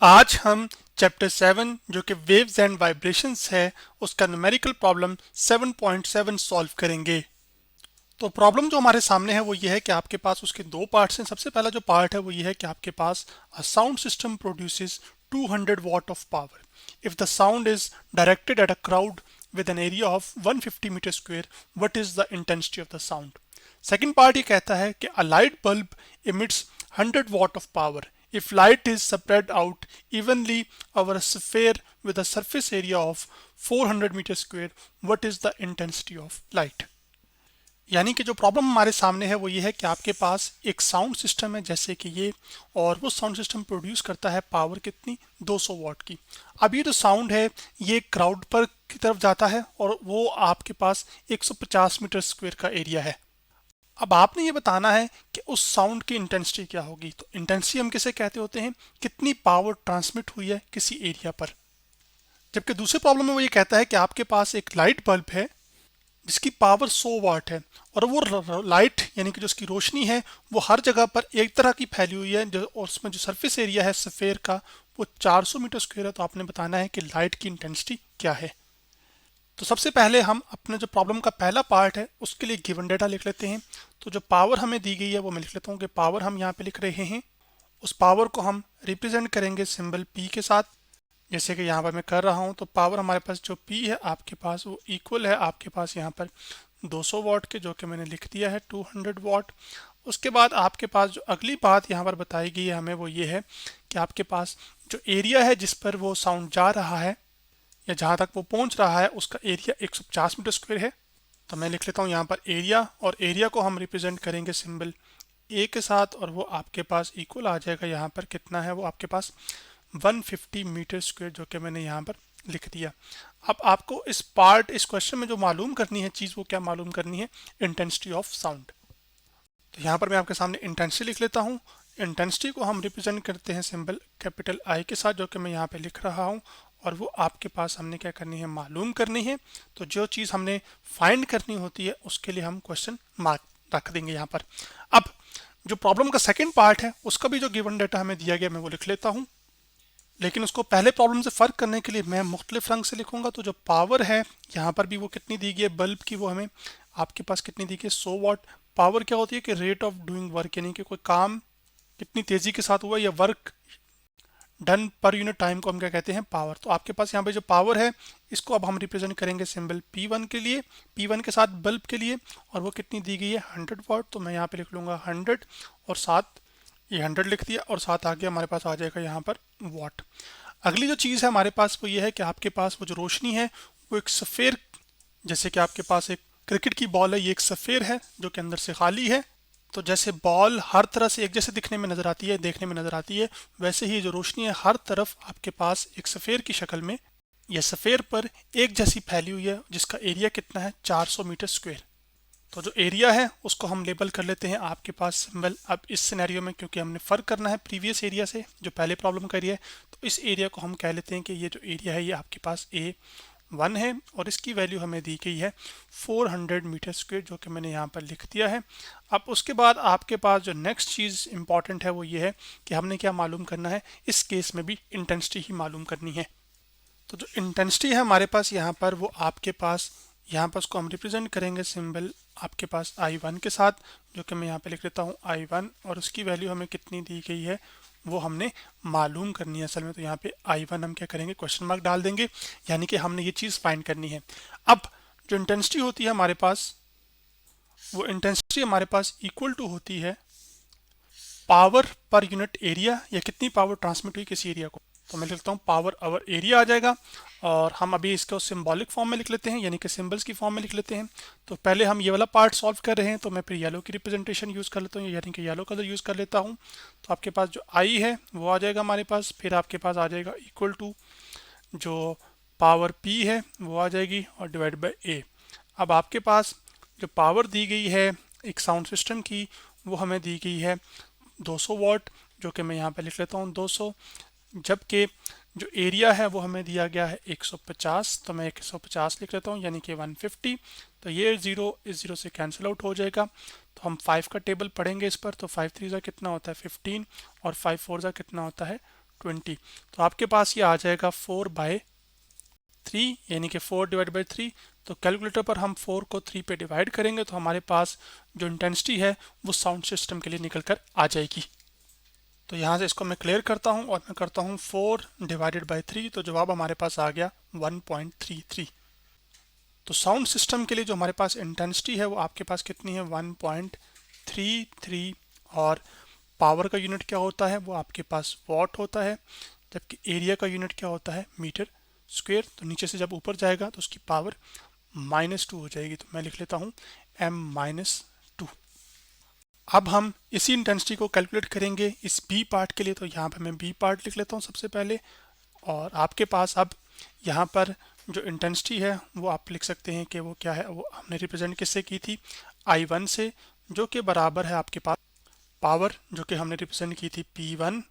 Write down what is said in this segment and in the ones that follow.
आज हम चैप्टर 7 जो कि वेव्स एंड वाइब्रेशंस है उसका न्यूमेरिकल प्रॉब्लम 7.7 सॉल्व करेंगे। तो प्रॉब्लम जो हमारे सामने है वो ये है कि आपके पास उसके दो पार्ट्स हैं। सबसे पहला जो पार्ट है वो ये है कि आपके पास a sound system produces 200 watt of power if the sound is directed at a crowd with an area of 150 meter square, what is the intensity of the sound? Second part ये कहता है कि a light bulb emits 100 watt of power if light is spread out evenly over a sphere with a surface area of 400 meter square, what is the intensity of light? यानी कि जो problem हमारे सामने है वो ये है कि आपके पास एक साउंड सिस्टम है जैसे कि ये, और वो साउंड सिस्टम प्रोड्यूस करता है पावर कितनी, 200 वॉट की। अब ये जो साउंड है ये क्राउड पर की तरफ जाता है और वो आपके पास 150 मीटर स्क्वायर का एरिया है। अब आपने ये बताना है कि उस साउंड की इंटेंसिटी क्या होगी। तो इंटेंसिटी हम किसे कहते होते हैं, कितनी पावर ट्रांसमिट हुई है किसी एरिया पर। जबकि दूसरे प्रॉब्लम में वो ये कहता है कि आपके पास एक लाइट बल्ब है जिसकी पावर 100 वाट है और वो लाइट यानी कि जो उसकी रोशनी है वो हर जगह पर एक तरह की फैली हुई है और उसमें जो सरफेस एरिया है सफ़ेयर का वो 400 मीटर स्क्वायर है। तो आपने बताना है कि लाइट की इंटेंसिटी क्या है। तो सबसे पहले हम अपने जो प्रॉब्लम का पहला पार्ट है उसके लिए गिवन डेटा लिख लेते हैं। तो जो पावर हमें दी गई है वो मैं लिख लेता हूँ कि पावर हम यहाँ पे लिख रहे हैं, उस पावर को हम रिप्रेजेंट करेंगे सिंबल P के साथ, जैसे कि यहाँ पर मैं कर रहा हूँ। तो पावर हमारे पास जो P है आपके पास वो इक्वल है आपके पास यहाँ पर 200 वाट के, जो कि मैंने लिख दिया है 200 वाट। उसके बाद आपके पास जो अगली बात यहाँ पर बताई गई है हमें वो ये है कि आपके पास जो एरिया है जिस पर वो साउंड जा रहा है या जहाँ तक वो पहुँच रहा है उसका एरिया 150 मीटर स्क्वायर है। तो मैं लिख लेता हूँ यहाँ पर एरिया, और एरिया को हम रिप्रेजेंट करेंगे सिंबल ए के साथ, और वो आपके पास इक्वल आ जाएगा यहाँ पर कितना है, वो आपके पास 150 मीटर स्क्वायर, जो कि मैंने यहाँ पर लिख दिया। अब आपको इस क्वेश्चन में जो मालूम करनी है चीज़ वो क्या मालूम करनी है, इंटेंसिटी ऑफ साउंड। तो यहाँ पर मैं आपके सामने इंटेंसिटी लिख लेता हूँ। इंटेंसिटी को हम रिप्रेजेंट करते हैं सिंबल कैपिटल आई के साथ, जो कि मैं यहाँ पे लिख रहा हूँ, और वो आपके पास हमने क्या करनी है, मालूम करनी है। तो जो चीज़ हमने फाइंड करनी होती है उसके लिए हम क्वेश्चन मार्क रख देंगे यहाँ पर। अब जो प्रॉब्लम का सेकेंड पार्ट है उसका भी जो गिवन डाटा हमें दिया गया मैं वो लिख लेता हूँ, लेकिन उसको पहले प्रॉब्लम से फ़र्क करने के लिए मैं मुख्तलिफ रंग से लिखूंगा। तो जो पावर है यहाँ पर भी वो कितनी दी गई है बल्ब की, वो हमें आपके पास कितनी दी गई है, 100 वाट। पावर क्या होती है कि रेट ऑफ डूइंग वर्क, यानी कि कोई काम कितनी तेज़ी के साथ हुआ या work done per unit time को हम क्या कहते हैं, पावर। तो आपके पास यहाँ पे जो पावर है इसको अब हम रिप्रेजेंट करेंगे सिंबल P1 के लिए, P1 के साथ बल्ब के लिए, और वो कितनी दी गई है 100 वाट। तो मैं यहाँ पे लिख लूँगा 100 और साथ ये 100 लिख दिया, और साथ आगे हमारे पास आ जाएगा यहाँ पर वाट। अगली जो चीज़ है हमारे पास वो ये है कि आपके पास वो जो रोशनी है वो एक सफ़ेर, जैसे कि आपके पास एक क्रिकेट की बॉल है, ये एक सफ़ेर है जो कि अंदर से खाली है। तो जैसे बॉल हर तरह से एक जैसे दिखने में नज़र आती है, देखने में नज़र आती है, वैसे ही जो रोशनी है हर तरफ आपके पास एक सफ़ेर की शक्ल में या सफ़ेर पर एक जैसी फैली हुई है, जिसका एरिया कितना है 400 मीटर स्क्वायर। तो जो एरिया है उसको हम लेबल कर लेते हैं आपके पास सिंबल। अब इस सिनेरियो में क्योंकि हमने फ़र्क करना है प्रीवियस एरिया से जो पहले प्रॉब्लम का एरिया है, तो इस एरिया को हम कह लेते हैं कि ये जो एरिया है ये आपके पास A1 है, और इसकी वैल्यू हमें दी गई है 400 मीटर स्क्वायर, जो कि मैंने यहाँ पर लिख दिया है। अब उसके बाद आपके पास जो नेक्स्ट चीज़ इंपॉर्टेंट है वो ये है कि हमने क्या मालूम करना है, इस केस में भी इंटेंसिटी ही मालूम करनी है। तो जो इंटेंसिटी है हमारे पास यहाँ पर वो आपके पास यहाँ पर उसको हम रिप्रेजेंट करेंगे सिंबल आपके पास I1 के साथ, जो कि मैं यहाँ पे लिख लेता हूँ I1, और उसकी वैल्यू हमें कितनी दी गई है वो हमने मालूम करनी है असल में। तो यहाँ पे I1 हम क्या करेंगे, क्वेश्चन मार्क डाल देंगे, यानी कि हमने ये चीज़ फाइंड करनी है। अब जो इंटेंसिटी होती है हमारे पास, वो इंटेंसिटी हमारे पास इक्वल टू होती है पावर पर यूनिट एरिया, या कितनी पावर ट्रांसमिट हुई किसी एरिया को। तो मैं लिखता हूँ पावर अवर एरिया आ जाएगा, और हम अभी इसको सिंबॉलिक फॉर्म में लिख लेते हैं, यानी कि सिंबल्स की फॉर्म में लिख लेते हैं। तो पहले हम ये वाला पार्ट सॉल्व कर रहे हैं, तो मैं फिर येलो की रिप्रेजेंटेशन यूज़ कर लेता हूँ, यानी कि येलो कलर यूज़ कर लेता हूँ। तो आपके पास जो आई है वो आ जाएगा हमारे पास, फिर आपके पास आ जाएगा इक्वल टू जो पावर पी है वो आ जाएगी, और डिवाइड बाई ए। अब आपके पास जो पावर दी गई है एक साउंड सिस्टम की वो हमें दी गई है 200 वाट, जो कि मैं यहाँ पे लिख लेता हूँ 200। जबकि जो एरिया है वो हमें दिया गया है 150, तो मैं 150 लिख लेता हूँ, यानी कि 150। तो ये ज़ीरो इस ज़ीरो से कैंसिल आउट हो जाएगा। तो हम 5 का टेबल पढ़ेंगे इस पर, तो 5 3 ज़ा कितना होता है 15, और 5 4 ज़ा कितना होता है 20। तो आपके पास ये आ जाएगा 4/3 यानी कि 4/3। तो कैलकुलेटर पर हम 4 को 3 पे डिवाइड करेंगे तो हमारे पास जो इंटेंसिटी है वो साउंड सिस्टम के लिए निकल कर आ जाएगी। तो यहाँ से इसको मैं क्लियर करता हूँ और मैं करता हूँ 4/3, तो जवाब हमारे पास आ गया 1.33। तो साउंड सिस्टम के लिए जो हमारे पास इंटेंसिटी है वो आपके पास कितनी है, 1.33। और पावर का यूनिट क्या होता है, वो आपके पास वॉट होता है, जबकि एरिया का यूनिट क्या होता है, मीटर स्क्वेयर। तो नीचे से जब ऊपर जाएगा तो उसकी पावर -2 हो जाएगी। तो मैं लिख लेता हूँ m-2। अब हम इसी इंटेंसिटी को कैलकुलेट करेंगे इस बी पार्ट के लिए। तो यहाँ पर मैं बी पार्ट लिख लेता हूँ सबसे पहले। और आपके पास अब यहाँ पर जो इंटेंसिटी है वो आप लिख सकते हैं कि वो क्या है, वो हमने रिप्रेजेंट किससे की थी, I1 से, जो कि बराबर है आपके पास पावर जो कि हमने रिप्रेजेंट की थी P1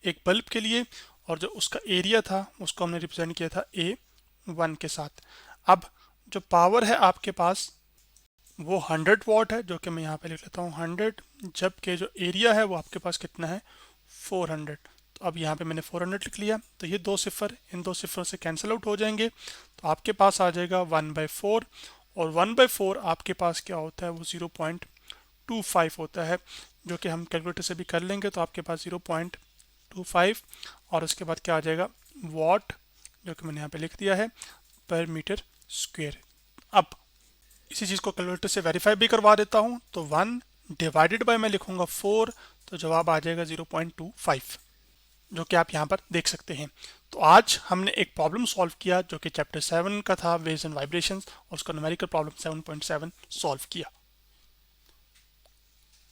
एक बल्ब के लिए, और जो उसका एरिया था उसको हमने रिप्रेजेंट किया था A1 के साथ। अब जो पावर है आपके पास वो 100 वॉट है, जो कि मैं यहाँ पे लिख लेता हूँ 100, जबकि जो एरिया है वो आपके पास कितना है, 400। तो अब यहाँ पे मैंने 400 लिख लिया। तो ये दो सिफर इन दो सिफरों से कैंसिल आउट हो जाएंगे। तो आपके पास आ जाएगा 1/4, और 1/4 आपके पास क्या होता है, वो 0.25 होता है, जो कि हम कैलकुलेटर से भी कर लेंगे। तो आपके पास 0.25 और उसके बाद क्या आ जाएगा, वॉट, जो कि मैंने यहाँ पे लिख दिया है, पर मीटर स्क्वेयर। अब इसी चीज़ को कैलकुलेटर से वेरीफाई भी करवा देता हूँ। तो 1 डिवाइडेड बाय मैं लिखूंगा 4, तो जवाब आ जाएगा 0.25, जो कि आप यहाँ पर देख सकते हैं। तो आज हमने एक प्रॉब्लम सॉल्व किया जो कि चैप्टर 7 का था, वेव्स एंड वाइब्रेशंस, और उसका न्यूमेरिकल प्रॉब्लम 7.7 सॉल्व किया।